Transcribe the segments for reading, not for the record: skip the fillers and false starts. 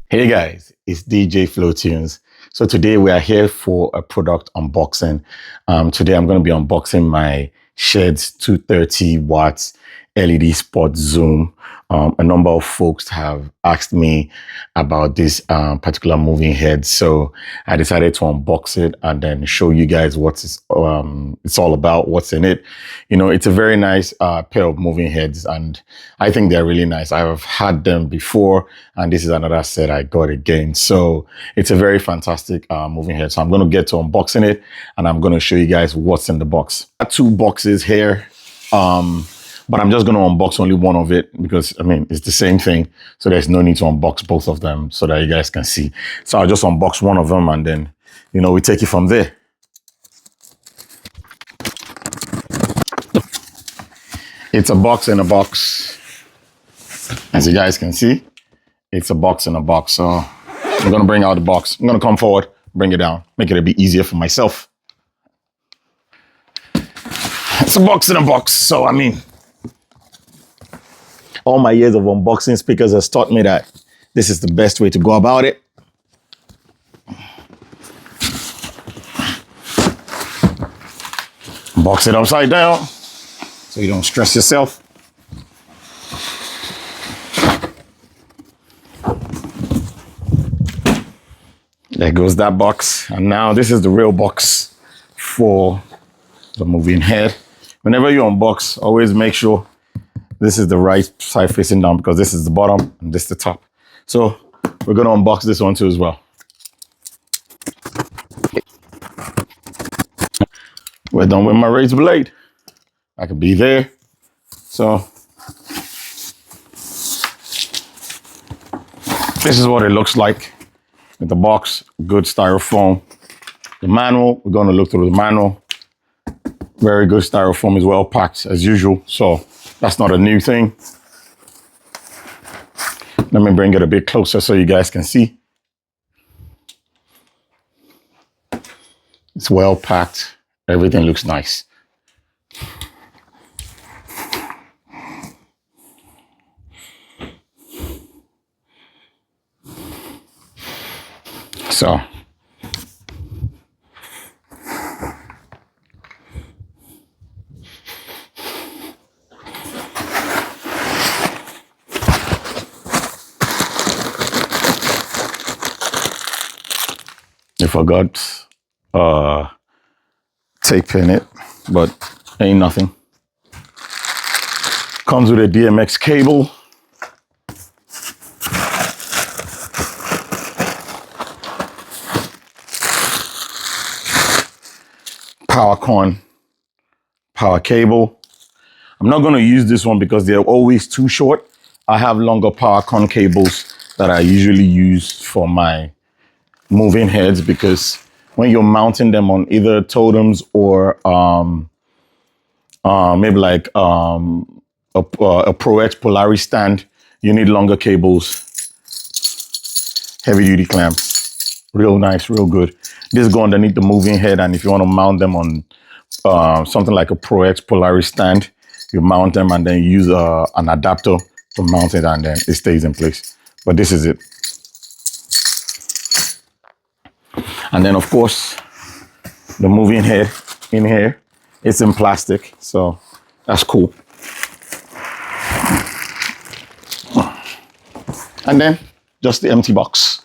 Hey guys, it's DJ Flowtunes. So today we are here for a product unboxing. Today I'm going to be unboxing my Shehds 230 watts LED spot zoom. A number of folks have asked me about this particular moving head, so I decided to unbox it and then show you guys what it's all about, what's in it. You know, it's a very nice pair of moving heads, and I think they're really nice. I've had them before, and this is another set I got again. So it's a very fantastic moving head. So I'm going to get to unboxing it, and I'm going to show you guys what's in the box. I got two boxes here. But I'm just going to unbox only one of it because, I mean, it's the same thing. So there's no need to unbox both of them so that you guys can see. So I'll just unbox one of them and then, you know, we take it from there. It's a box in a box. As you guys can see, it's a box in a box. So I'm going to bring out the box. I'm going to come forward, bring it down, make it a bit easier for myself. It's a box in a box. So, I mean, all my years of unboxing speakers has taught me that this is the best way to go about it. Box it upside down so you don't stress yourself. There goes that box. And now this is the real box for the moving head. Whenever you unbox, always make sure this is the right side facing down because this is the bottom and this is the top. So we're going to unbox this one too as well. We're done with my razor blade. I could be there. So this is what it looks like with the box, good styrofoam. The manual, we're going to look through the manual. Very good styrofoam, is well packed as usual. So that's not a new thing. Let me bring it a bit closer so you guys can see. It's well packed. Everything looks nice. So I forgot tape in it, but ain't nothing. Comes with a DMX cable. Power cable. I'm not going to use this one because they're always too short. I have longer PowerCon cables that I usually use for my moving heads because when you're mounting them on either totems or maybe like a Pro X Polaris stand, you need longer cables, heavy duty clamps, real nice, real good. This go underneath the moving head, and if you want to mount them on something like a Pro X Polaris stand, you mount them and then use an adapter to mount it, and then it stays in place. But this is it. And then, of course, the moving head in here, it's in plastic, so that's cool. And then just the empty box.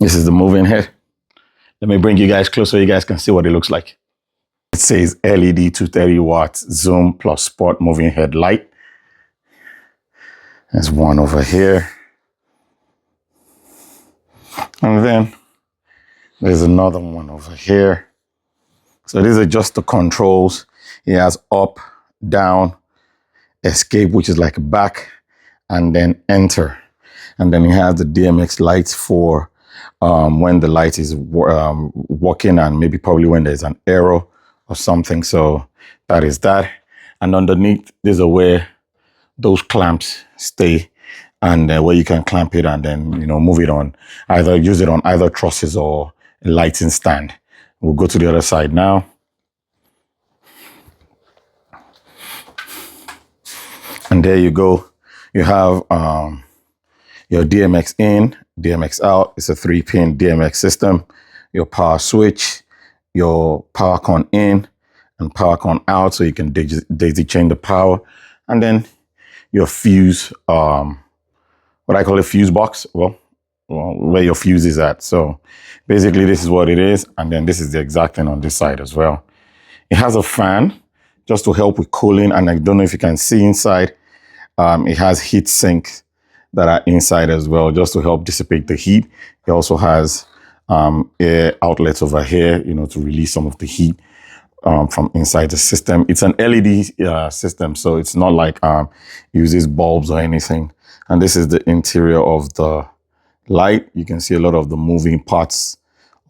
This is the moving head. Let me bring you guys closer so you guys can see what it looks like. It says LED 230 watts zoom plus spot moving head light. There's one over here. And then there's another one over here. So these are just the controls. It has up, down, escape, which is like back, and then enter. And then it has the DMX lights for when the light is working, and maybe probably when there's an error or something. So that is that. And underneath, these are where those clamps stay. and where you can clamp it and then, move it on, either use it on either trusses or a lighting stand. We'll go to the other side now. And there you go. You have your DMX in, DMX out. It's a 3-pin DMX system. Your power switch, your power con in and power con out, so you can daisy chain the power. And then your fuse, what I call a fuse box, well, where your fuse is at. So basically this is what it is. And then this is the exact thing on this side as well. It has a fan just to help with cooling. And I don't know if you can see inside, it has heat sinks that are inside as well, just to help dissipate the heat. It also has air outlets over here, to release some of the heat from inside the system. It's an LED system, so it's not like it uses bulbs or anything. And this is the interior of the light. You can see a lot of the moving parts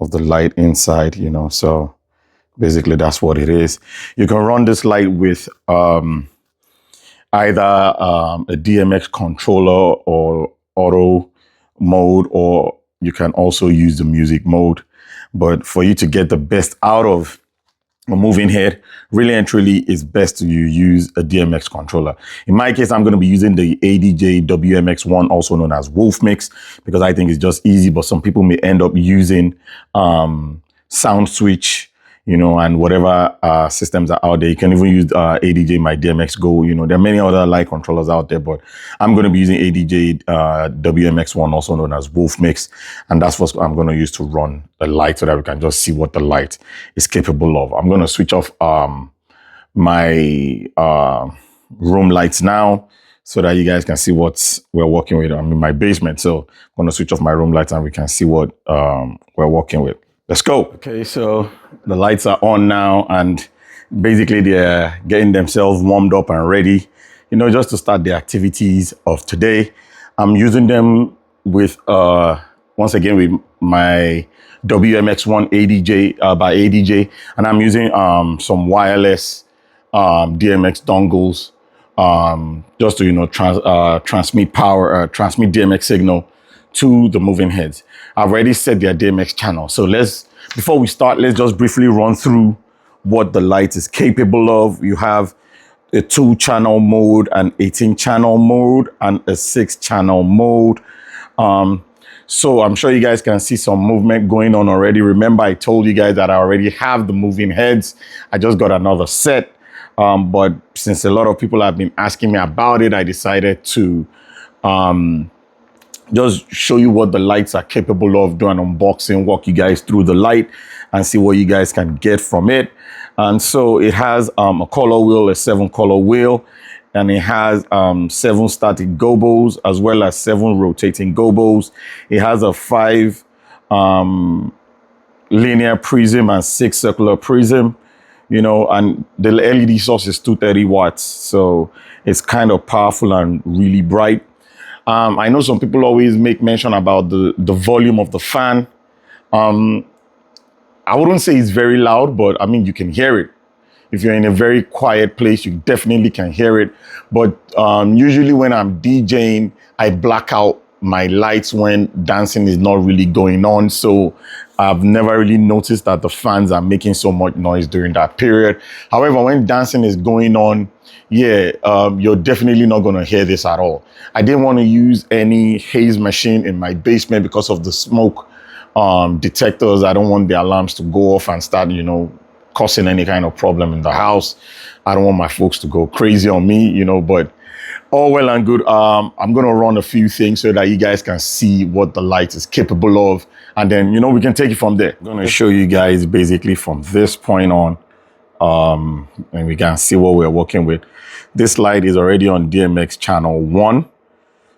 of the light inside, so basically that's what it is. You can run this light with either a DMX controller or auto mode, or you can also use the music mode. But for you to get the best out of a moving head, really and truly, it's best to use a DMX controller. In my case, I'm going to be using the ADJ WMX1, also known as Wolf Mix, because I think it's just easy. But some people may end up using Sound Switch, and whatever systems are out there. You can even use ADJ My DMX Go. There are many other light controllers out there, but I'm going to be using ADJ WMX1, also known as Wolf Mix, and that's what I'm going to use to run the light, so that we can just see what the light is capable of. I'm going to switch off my room lights now, so that you guys can see what we're working with. I'm in my basement, so I'm going to switch off my room lights and we can see what we're working with. Let's go. Okay, so the lights are on now, and basically they're getting themselves warmed up and ready, just to start the activities of today. I'm using them with, once again, with my WMX1 ADJ by ADJ, and I'm using some wireless DMX dongles just to, transmit power, transmit DMX signal to the moving heads. I've already set their DMX channel. So before we start, let's just briefly run through what the light is capable of. You have a 2-channel mode, an 18-channel mode, and a 6-channel mode. So I'm sure you guys can see some movement going on already. Remember, I told you guys that I already have the moving heads. I just got another set. But since a lot of people have been asking me about it, I decided to just show you what the lights are capable of, do an unboxing, walk you guys through the light and see what you guys can get from it. And so it has a color wheel, a 7-color wheel, and it has 7 static gobos as well as 7 rotating gobos. It has a 5 linear prism and 6 circular prism, and the LED source is 230 watts. So it's kind of powerful and really bright. I know some people always make mention about the volume of the fan. I wouldn't say it's very loud, but I mean, you can hear it. If you're in a very quiet place, you definitely can hear it. But usually when I'm DJing, I black out my lights when dancing is not really going on. So I've never really noticed that the fans are making so much noise during that period. However, when dancing is going on, you're definitely not going to hear this at all. I didn't want to use any haze machine in my basement because of the smoke detectors. I don't want the alarms to go off and start, causing any kind of problem in the house. I don't want my folks to go crazy on me, but all well and good. I'm going to run a few things so that you guys can see what the light is capable of. And then, we can take it from there. I'm going to show you guys basically from this point on, and we can see what we're working with. This light is already on DMX channel 1.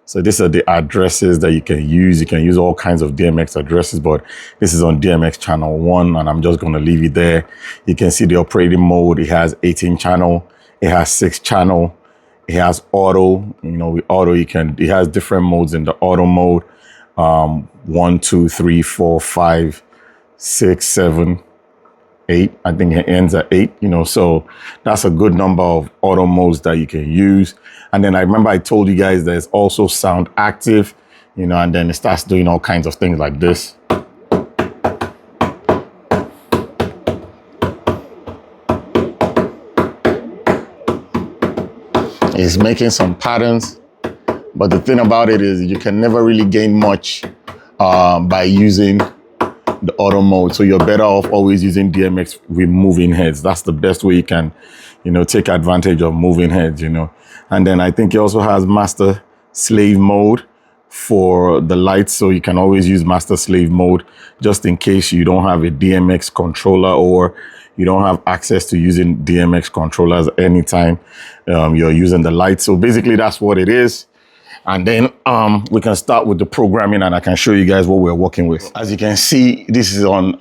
So these are the addresses that you can use. You can use all kinds of DMX addresses, but this is on DMX channel 1, and I'm just going to leave it there. You can see the operating mode. It has 18 channel. It has 6 channel. It has auto. With auto, it has different modes in the auto mode. 1, 2, 3, 4, 5, 6, 7, 8. I think it ends at 8, you know, so that's a good number of auto modes that you can use. And then I remember I told you guys there's also sound active, you know, and then it starts doing all kinds of things like this. It's making some patterns, but the thing about it is you can never really gain much by using the auto mode. So you're better off always using DMX with moving heads. That's the best way you can, you know, take advantage of moving heads, you know. And then I think it also has master slave mode for the lights. So you can always use master slave mode just in case you don't have a DMX controller or you don't have access to using DMX controllers anytime you're using the lights. So basically that's what it is. And then we can start with the programming and I can show you guys what we're working with. As you can see, this is on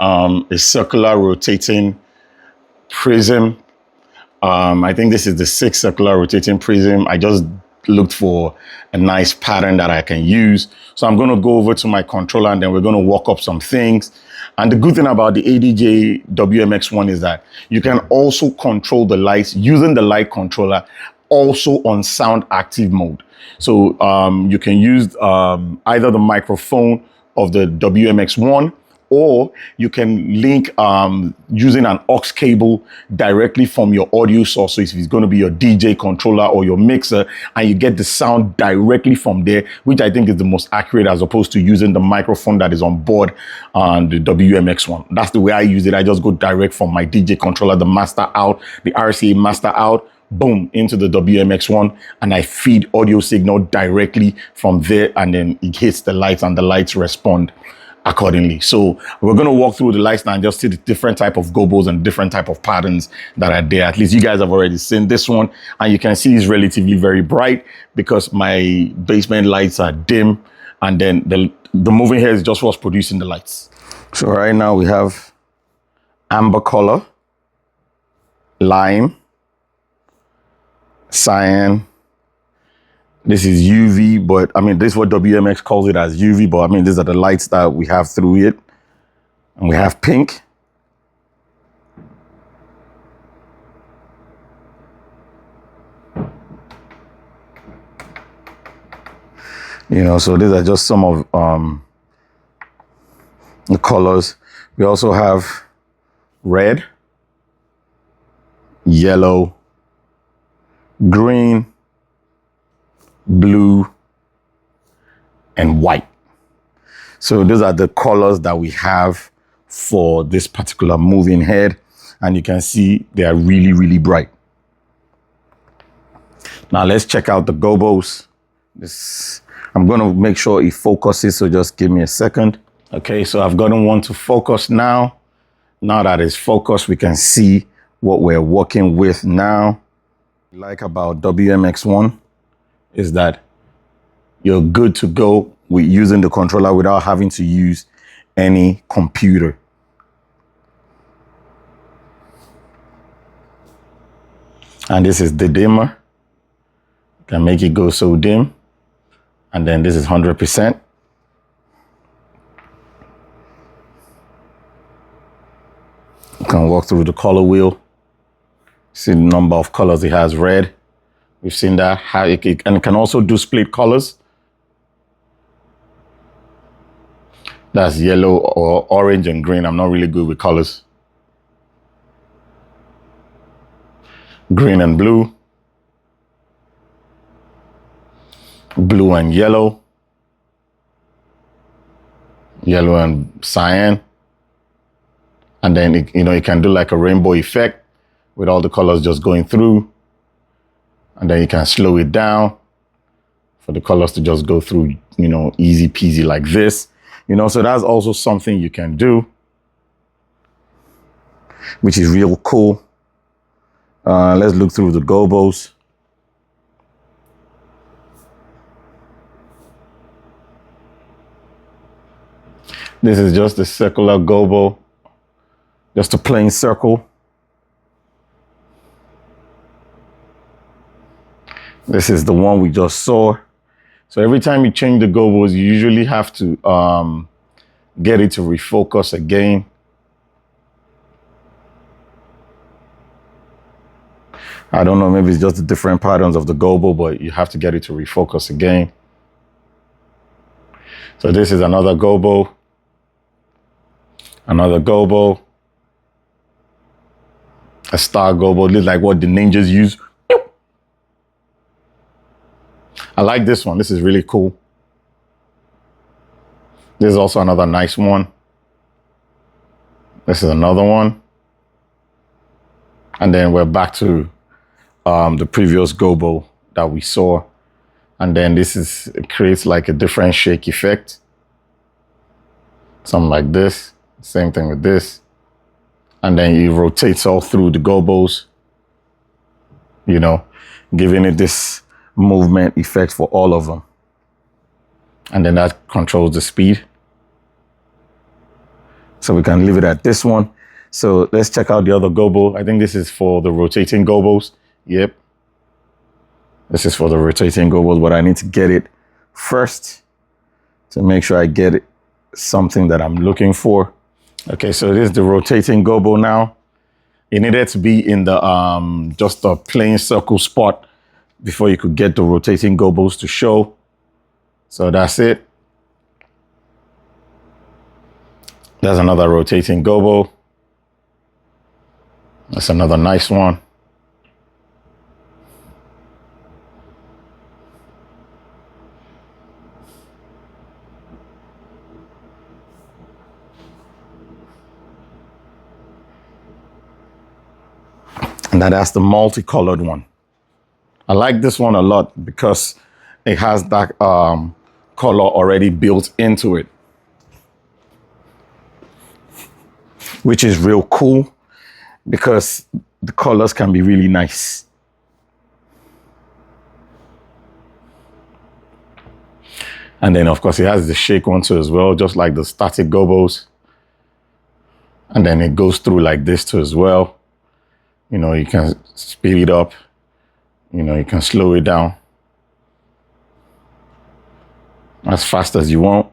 a circular rotating prism. I think this is the 6th circular rotating prism. I just looked for a nice pattern that I can use. So I'm going to go over to my controller and then we're going to walk up some things. And the good thing about the ADJ WMX1 is that you can also control the lights using the light controller also on sound active mode. So you can use either the microphone of the WMX1 or you can link using an aux cable directly from your audio source. So if it's going to be your DJ controller or your mixer and you get the sound directly from there, which I think is the most accurate as opposed to using the microphone that is on board on the WMX1. That's the way I use it. I just go direct from my DJ controller, the master out, the RCA master out, boom, into the WMX1, and I feed audio signal directly from there, and then it hits the lights and the lights respond accordingly. So we're going to walk through the lights now and just see the different type of gobos and different type of patterns that are there. At least you guys have already seen this one, and you can see it's relatively very bright because my basement lights are dim, and then the moving head is just what's producing the lights. So right now we have amber color, lime, cyan. This is UV, but I mean, this is what WMX calls it as UV, but I mean, these are the lights that we have through it. And we have pink. You know, so these are just some of the colors. We also have red, yellow, green, blue, and white. So those are the colors that we have for this particular moving head. And you can see they are really, really bright. Now let's check out the gobos. I'm going to make sure it focuses, so just give me a second. Okay, so I've gotten one to focus now. Now that it's focused, we can see what we're working with now. What I like about WMX1 is that you're good to go with using the controller without having to use any computer. And this is the dimmer. You can make it go so dim. And then this is 100%. You can walk through the color wheel. See the number of colors it has. Red. We've seen that. And it can also do split colors. That's yellow or orange and green. I'm not really good with colors. Green and blue. Blue and yellow. Yellow and cyan. And then, it can do like a rainbow effect with all the colors just going through. And then you can slow it down for the colors to just go through, easy peasy like this. So that's also something you can do, which is real cool. Let's look through the gobos. This is just a circular gobo, just a plain circle. This is the one we just saw. So every time you change the gobos, you usually have to get it to refocus again. I don't know, maybe it's just the different patterns of the gobo, but you have to get it to refocus again. So this is another gobo, a star gobo, like what the ninjas use. I like this one. This is really cool. This is also another nice one. This is another one. And then we're back to the previous gobo that we saw. And then it creates like a different shake effect. Something like this. Same thing with this. And then it rotates all through the gobos, you know, giving it this movement effect for all of them. And then that controls the speed. So we can leave it at this one. So let's check out the other gobo. I think this is for the rotating gobos. Yep. This is for the rotating gobos, but I need to get it first to make sure I get it something that I'm looking for. Okay, so this is the rotating gobo now. It needed to be in the just a plain circle spot before you could get the rotating gobos to show. So that's it. There's another rotating gobo. That's another nice one. And that's the multicolored one. I like this one a lot because it has that color already built into it, which is real cool because the colors can be really nice. And then of course it has the shake one too as well, just like the static gobos. And then it goes through like this too as well. You know, you can speed it up. You know, you can slow it down as fast as you want.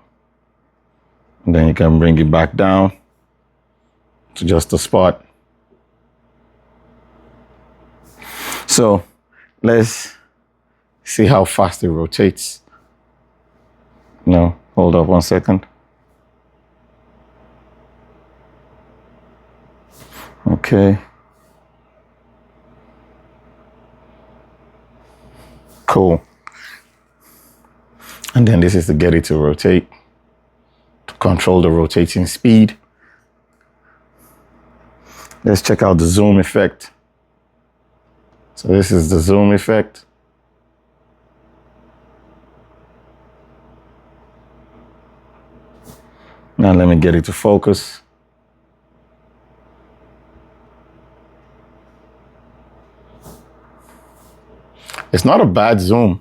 And then you can bring it back down to just a spot. So let's see how fast it rotates. No, hold up 1 second. Okay. Cool. And then this is to get it to rotate, to control the rotating speed. Let's check out the zoom effect. So this is the zoom effect. Now let me get it to focus. It's not a bad zoom.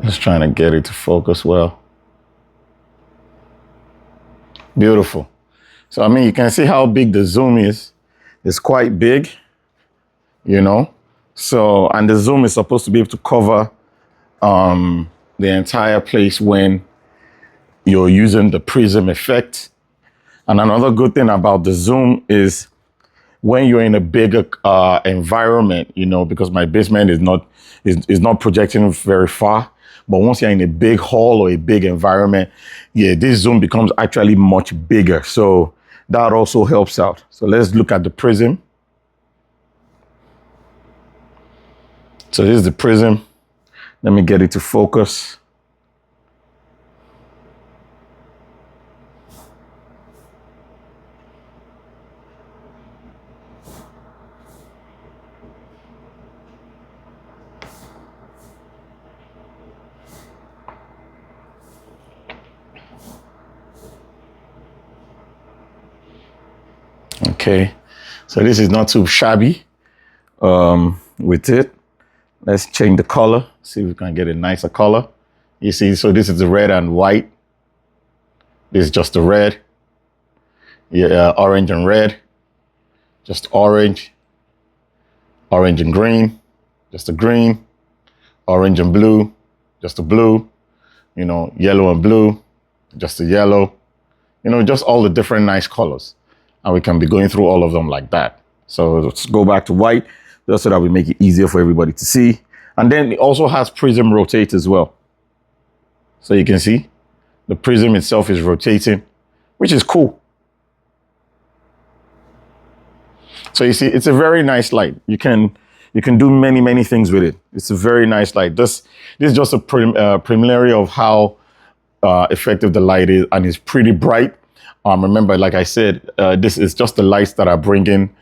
Just trying to get it to focus well. Beautiful. So, I mean, you can see how big the zoom is. It's quite big, you know. So, and the zoom is supposed to be able to cover the entire place when you're using the prism effect. And another good thing about the zoom is when you're in a bigger environment, you know, because my basement is not projecting very far. But once you're in a big hall or a big environment, yeah, this zoom becomes actually much bigger. So that also helps out. So let's look at the prism. So this is the prism. Let me get it to focus. Okay, so this is not too shabby with it. Let's change the color, see if we can get a nicer color. You see, so this is the red and white. This is just the red. Yeah, orange and red. Just orange. Orange and green. Just a green. Orange and blue. Just a blue. you know, yellow and blue, just a yellow, you know, just all the different nice colors. And we can be going through all of them like that. So let's go back to white, just so that we make it easier for everybody to see. And then it also has prism rotate as well. So you can see the prism itself is rotating, which is cool. So you see, it's a very nice light. You can do many things with it. It's a very nice light. This is just a preliminary of how effective the light is, and it's pretty bright. Remember, like I said, this is just the lights that are bringing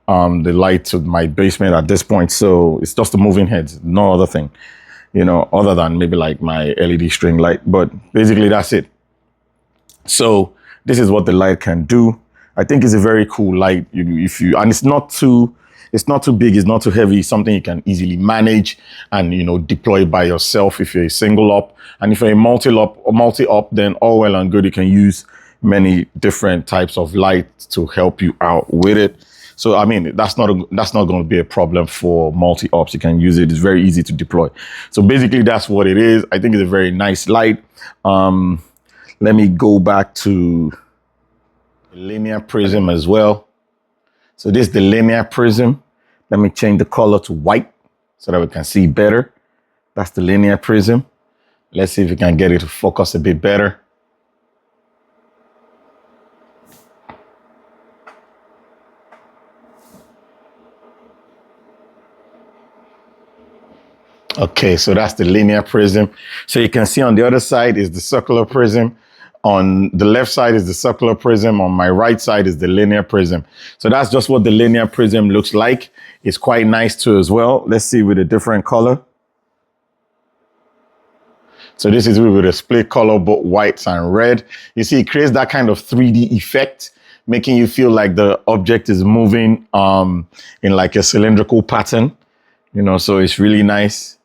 the light to my basement at this point. So it's just the moving heads, no other thing, you know, other than maybe like my LED string light. But basically, that's it. So this is what the light can do. I think it's a very cool light. And it's not too big, it's not too heavy. It's something you can easily manage and, you know, deploy by yourself if you're a single op. And if you're a multi-op, then all well and good. You can use many different types of light to help you out with it. So, I mean, that's not going to be a problem for multi-ops. You can use it. It's very easy to deploy. So basically, that's what it is. I think it's a very nice light. Let me go back to linear prism as well. So this is the linear prism. Let me change the color to white so that we can see better. That's the linear prism. Let's see if we can get it to focus a bit better. Okay, so that's the linear prism. So you can see on the other side is the circular prism. On the left side is the circular prism. On my right side is the linear prism. So that's just what the linear prism looks like. It's quite nice too as well. Let's see with a different color. So this is with a split color, both whites and red. You see, it creates that kind of 3D effect, making you feel like the object is moving in like a cylindrical pattern. You know, so it's really nice.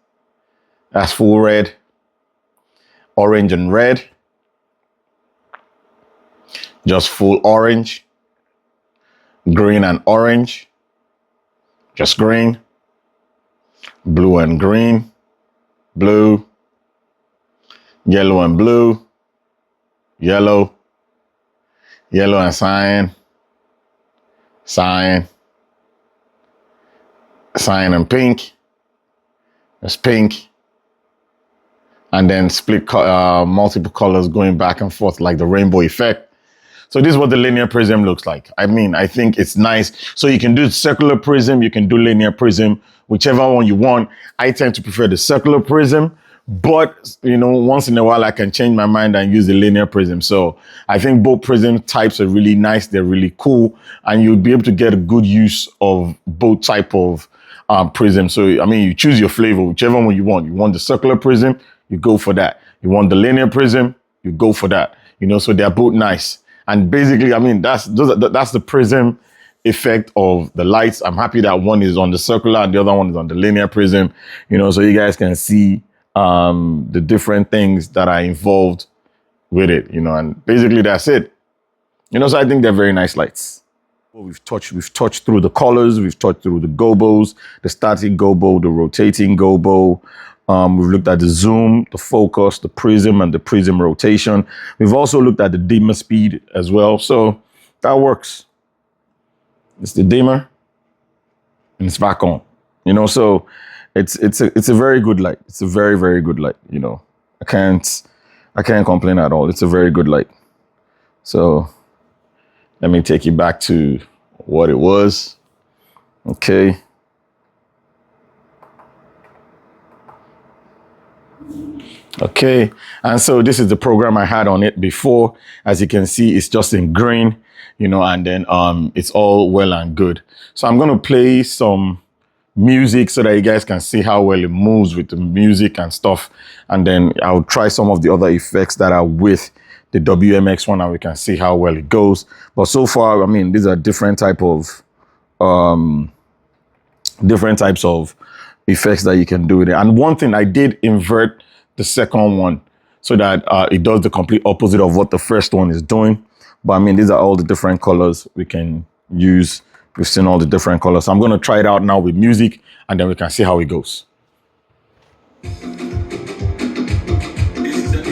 That's full red, orange and red. Just full orange, green and orange, just green, blue and green, blue, yellow and blue, yellow, yellow and cyan, cyan, cyan and pink, just pink, and then split multiple colors going back and forth like the rainbow effect. So this is what the linear prism looks like. I mean, I think it's nice. So you can do circular prism, you can do linear prism, whichever one you want. I tend to prefer the circular prism, but you know, once in a while I can change my mind and use the linear prism. So I think both prism types are really nice. They're really cool, and you'll be able to get a good use of both type of prism. So I mean, you choose your flavor, whichever one you want. You want the circular prism, you go for that. You want the linear prism, you go for that. You know, so they're both nice. And basically, I mean, that's the prism effect of the lights. I'm happy that one is on the circular and the other one is on the linear prism, you know, so you guys can see the different things that are involved with it, you know, and basically that's it. You know, so I think they're very nice lights. Well, we've touched through the colors, we've touched through the gobos, the static gobo, the rotating gobo. We've looked at the zoom, the focus, the prism, and the prism rotation. We've also looked at the dimmer speed as well. So that works. It's the dimmer and it's back on. You know, so it's a very good light. It's a very good light. You know, I can't complain at all. It's a very good light. So let me take you back to what it was. Okay. Okay, and so this is the program I had on it before. As you can see, it's just in green, you know, and then it's all well and good. So I'm going to play some music so that you guys can see how well it moves with the music and stuff. And then I'll try some of the other effects that are with the WMX one, and we can see how well it goes. But so far, I mean, these are different types of effects that you can do with it. And one thing, I did invert the second one so that it does the complete opposite of what the first one is doing. But I mean, these are all the different colors we can use. We've seen all the different colors. So I'm going to try it out now with music, and then we can see how it goes. This is the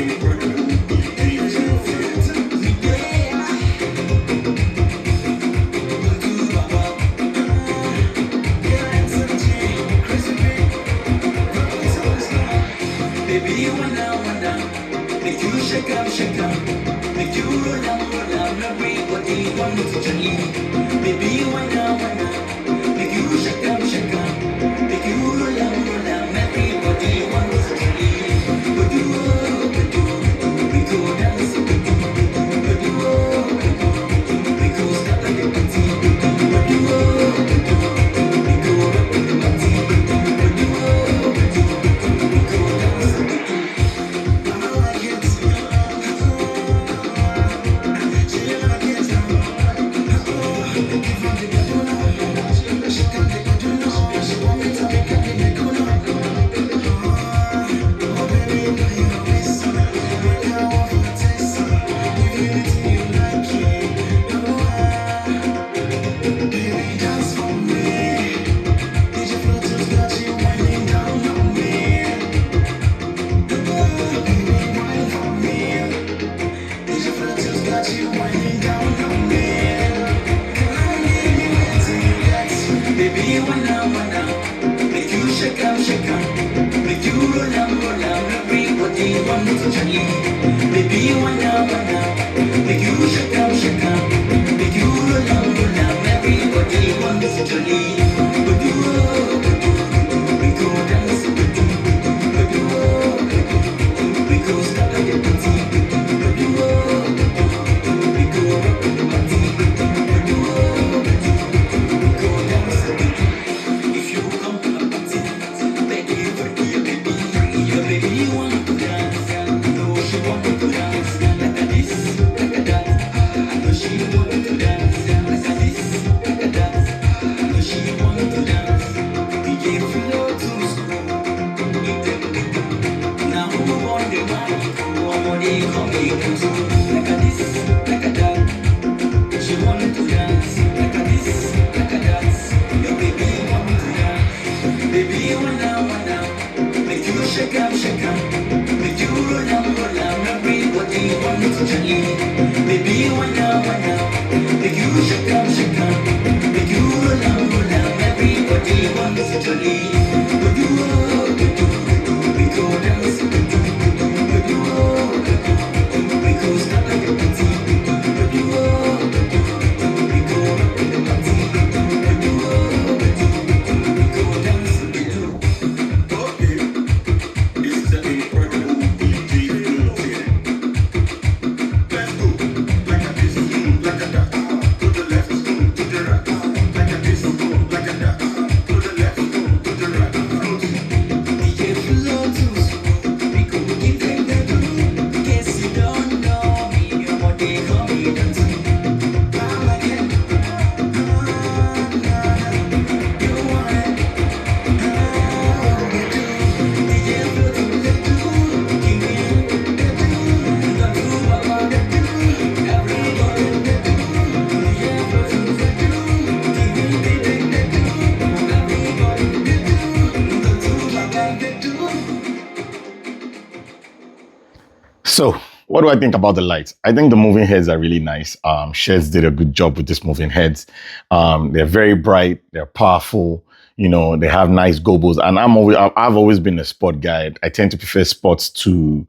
So, what do I think about the lights? I think the moving heads are really nice. Shehds did a good job with this moving heads. They're very bright. They're powerful. You know, they have nice gobos. And I've always been a sport guy. I tend to prefer sports to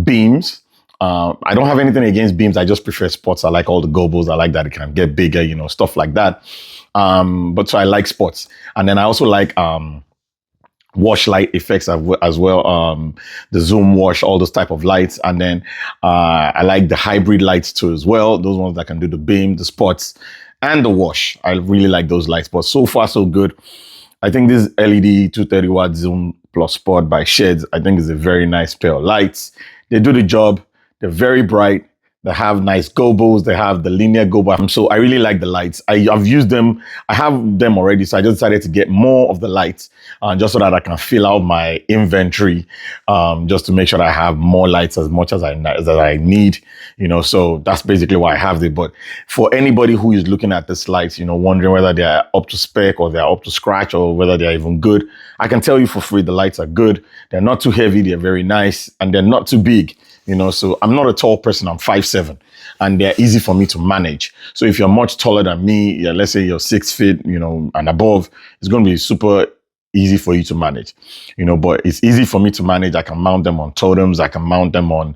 beams. I don't have anything against beams. I just prefer sports. I like all the gobos. I like that it can get bigger, you know, stuff like that. But so I like sports. And then I also like wash light effects as well, the zoom wash, all those type of lights. And then I like the hybrid lights too as well, those ones that can do the beam, the spots, and the wash. I really like those lights. But so far so good. I think this LED 230-watt zoom plus spot by Shehds, I think is a very nice pair of lights. They do the job. They're very bright. They have nice gobos. They have the linear gobo. So I really like the lights. I've used them. I have them already. So I just decided to get more of the lights just so that I can fill out my inventory, just to make sure that I have more lights as much as I need, you know. So that's basically why I have it. But for anybody who is looking at this lights, you know, wondering whether they are up to spec or they are up to scratch or whether they are even good, I can tell you for free, the lights are good. They're not too heavy. They're very nice and they're not too big. You know, so I'm not a tall person. I'm 5'7", and they're easy for me to manage. So if you're much taller than me, yeah, let's say you're 6 feet, you know, and above, it's going to be super easy for you to manage, but it's easy for me to manage. I can mount them on totems. I can mount them on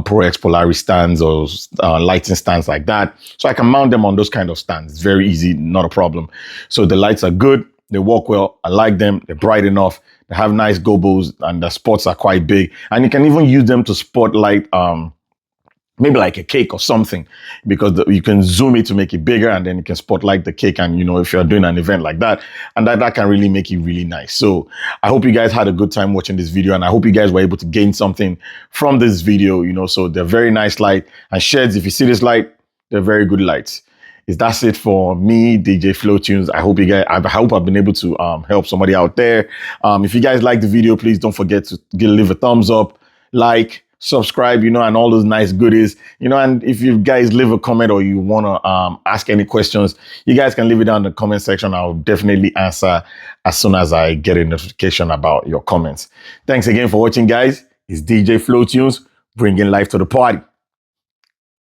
Pro X Polaris stands or lighting stands like that. So I can mount them on those kind of stands. It's very easy, not a problem. So the lights are good. They work well. I like them. They're bright enough. They have nice gobos and the spots are quite big. And you can even use them to spotlight maybe like a cake or something, because you can zoom it to make it bigger, and then you can spotlight the cake. And if you're doing an event like that, and that can really make it really nice. So I hope you guys had a good time watching this video, and I hope you guys were able to gain something from this video. So they're very nice light, and Shehds, if you see this light, they're very good lights. That's it for me, DJ Flowtunes. I hope I've been able to help somebody out there. If you guys like the video, please don't forget to leave a thumbs up, like, subscribe, and all those nice goodies, and if you guys leave a comment or you want to ask any questions, you guys can leave it down in the comment section. I'll definitely answer as soon as I get a notification about your comments. Thanks again for watching, guys. It's DJ Flowtunes, bringing life to the party.